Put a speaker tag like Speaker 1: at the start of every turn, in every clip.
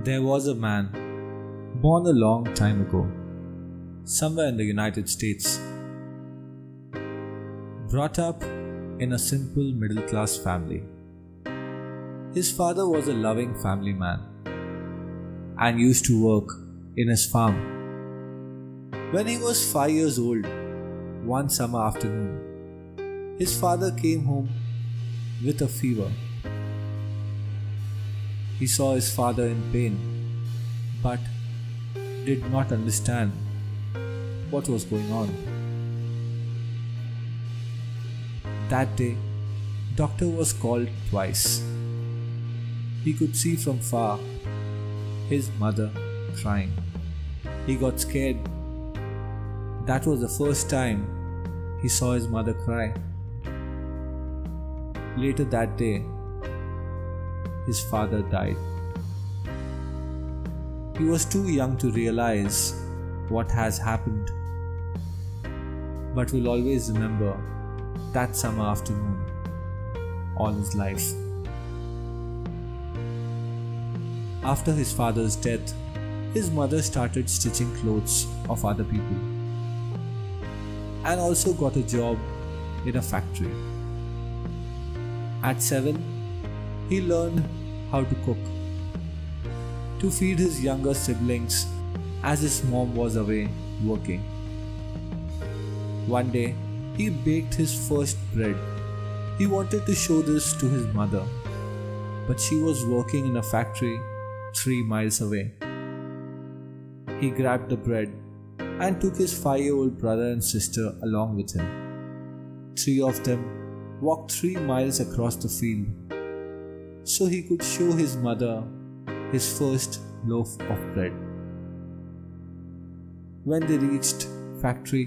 Speaker 1: There was a man born a long time ago, somewhere in the United States, brought up in a simple middle class family. His father was a loving family man and used to work in his farm. When he was 5 years old, one summer afternoon, his father came home with a fever. He saw his father in pain, but did not understand what was going on. That day, doctor was called twice. He could see from far his mother crying. He got scared. That was the first time he saw his mother cry. Later that day, his father died. He was too young to realize what has happened, but will always remember that summer afternoon all his life. After his father's death, his mother started stitching clothes of other people and also got a job in a factory. At 7, he learned how to cook to feed his younger siblings as his mom was away working. One day, he baked his first bread. He wanted to show this to his mother, but she was working in a factory 3 miles away. He grabbed the bread and took his 5-year-old brother and sister along with him. 3 of them walked 3 miles across the field so he could show his mother his first loaf of bread. When they reached factory,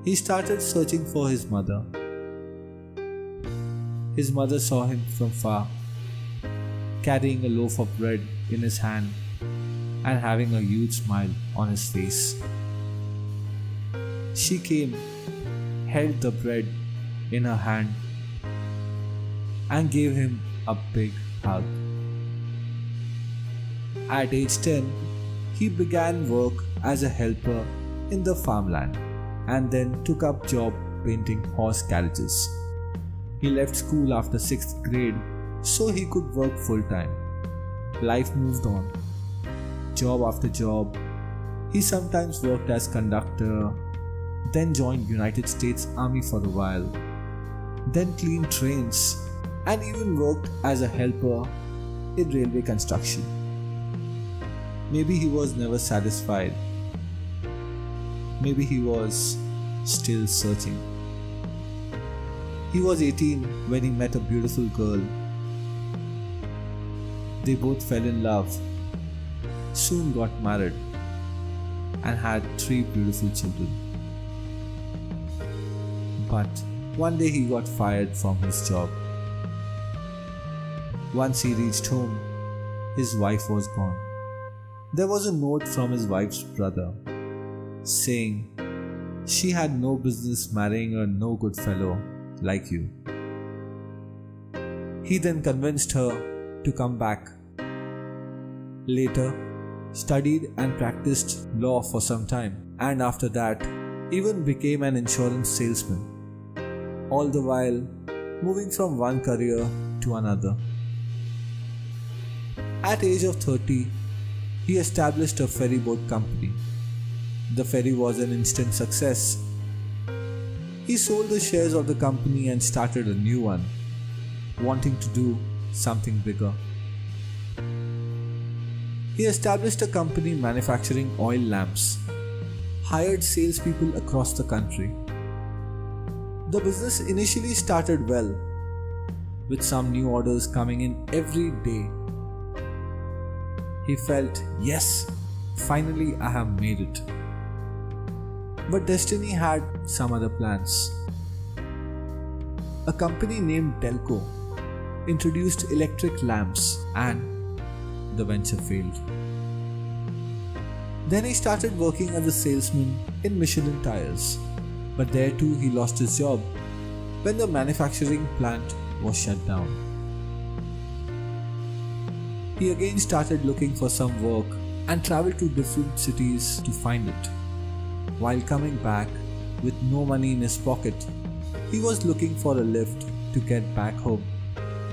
Speaker 1: he started searching for his mother. His mother saw him from far, carrying a loaf of bread in his hand and having a huge smile on his face. She came, held the bread in her hand, and gave him a big hug. At age 10, he began work as a helper in the farmland and then took up job painting horse carriages. He left school after 6th grade so he could work full time. Life moved on. Job after job. He sometimes worked as conductor, then joined United States Army for a while, then cleaned trains and even worked as a helper in railway construction. Maybe he was never satisfied. Maybe he was still searching. He was 18 when he met a beautiful girl. They both fell in love, soon got married, and had 3 beautiful children. But one day he got fired from his job. Once he reached home, his wife was gone. There was a note from his wife's brother saying she had no business marrying a no good fellow like you. He then convinced her to come back. Later, studied and practiced law for some time, and after that, even became an insurance salesman, all the while moving from one career to another. At age of 30, he established a ferry boat company. The ferry was an instant success. He sold the shares of the company and started a new one, wanting to do something bigger. He established a company manufacturing oil lamps, hired salespeople across the country. The business initially started well, with some new orders coming in every day. He felt, yes, finally I have made it. But destiny had some other plans. A company named Delco introduced electric lamps and the venture failed. Then he started working as a salesman in Michelin tires, but there too he lost his job when the manufacturing plant was shut down. He again started looking for some work and traveled to different cities to find it. While coming back with no money in his pocket, he was looking for a lift to get back home.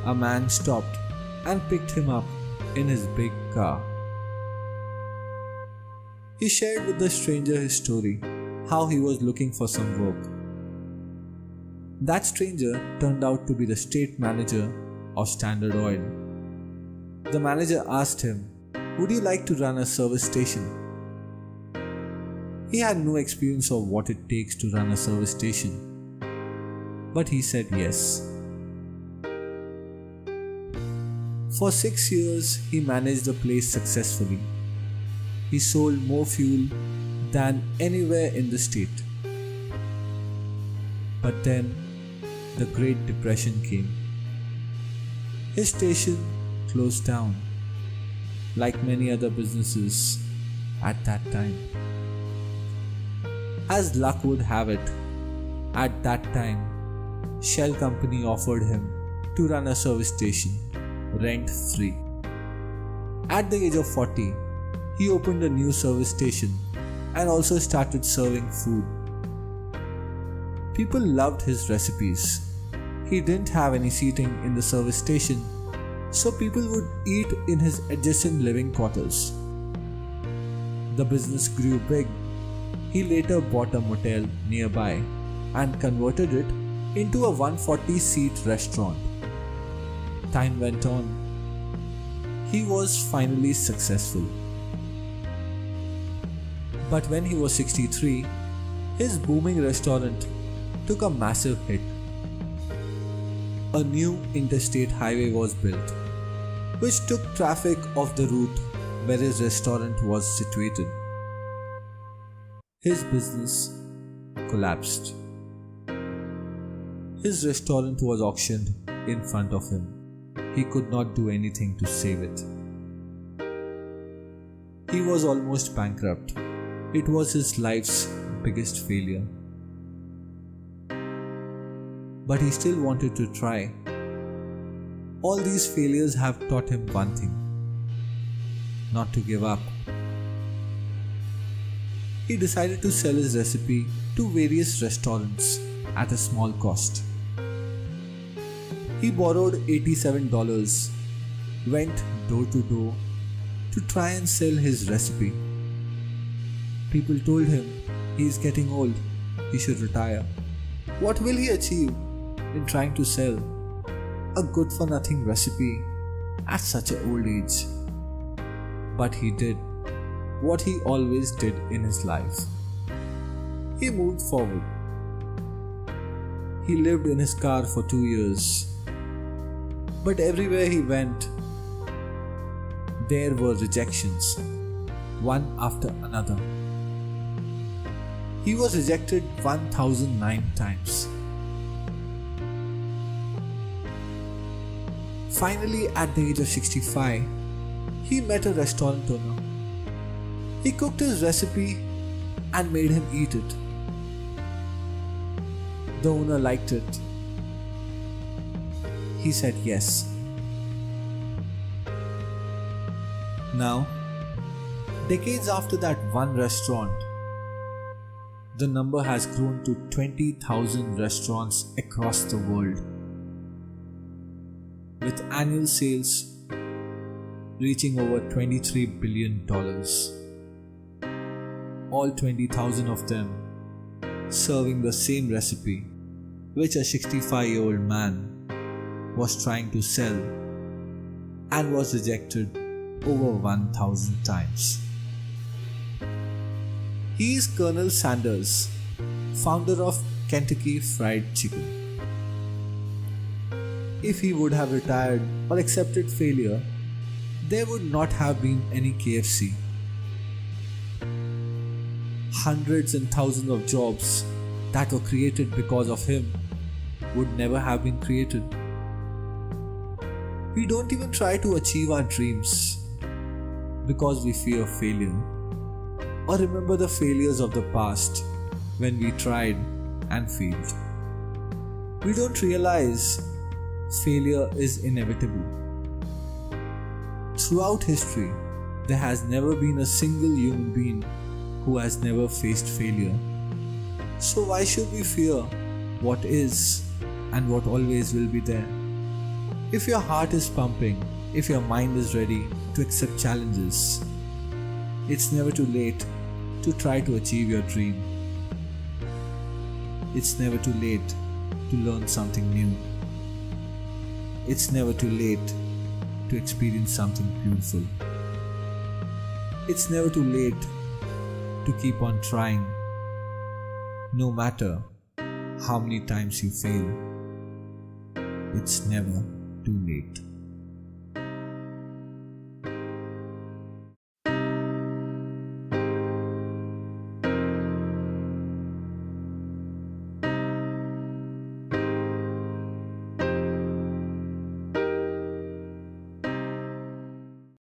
Speaker 1: A man stopped and picked him up in his big car. He shared with the stranger his story, how he was looking for some work. That stranger turned out to be the state manager of Standard Oil. The manager asked him, "Would you like to run a service station?" He had no experience of what it takes to run a service station, but he said yes. For 6 years, he managed the place successfully. He sold more fuel than anywhere in the state. But then, the Great Depression came. His station closed down, like many other businesses at that time. As luck would have it, at that time, Shell Company offered him to run a service station, rent-free. At the age of 40, he opened a new service station and also started serving food. People loved his recipes. He didn't have any seating in the service station, so people would eat in his adjacent living quarters. The business grew big. He later bought a motel nearby and converted it into a 140-seat restaurant. Time went on. He was finally successful. But when he was 63, his booming restaurant took a massive hit. A new interstate highway was built, which took traffic off the route where his restaurant was situated. His business collapsed. His restaurant was auctioned in front of him. He could not do anything to save it. He was almost bankrupt. It was his life's biggest failure. But he still wanted to try. All these failures have taught him one thing: not to give up. He decided to sell his recipe to various restaurants at a small cost. He borrowed $87, went door to door to try and sell his recipe. People told him he is getting old, he should retire. What will he achieve in trying to sell a good for nothing recipe at such an old age? But he did what he always did in his life. He moved forward. He lived in his car for 2 years. But everywhere he went, there were rejections, one after another. He was rejected 1009 times. Finally, at the age of 65, he met a restaurant owner. He cooked his recipe and made him eat it. The owner liked it. He said yes. Now, decades after that one restaurant, the number has grown to 20,000 restaurants across the world, with annual sales reaching over $23 billion. All 20,000 of them serving the same recipe which a 65-year-old man was trying to sell and was rejected over 1,000 times. He is Colonel Sanders, founder of Kentucky Fried Chicken. If he would have retired or accepted failure, there would not have been any KFC. Hundreds and thousands of jobs that were created because of him would never have been created. We don't even try to achieve our dreams because we fear failure, or remember the failures of the past when we tried and failed. We don't realize failure is inevitable. Throughout history, there has never been a single human being who has never faced failure. So why should we fear what is and what always will be there? If your heart is pumping, if your mind is ready to accept challenges, it's never too late to try to achieve your dream. It's never too late to learn something new. It's never too late to experience something beautiful. It's never too late to keep on trying, no matter how many times you fail. It's never too late.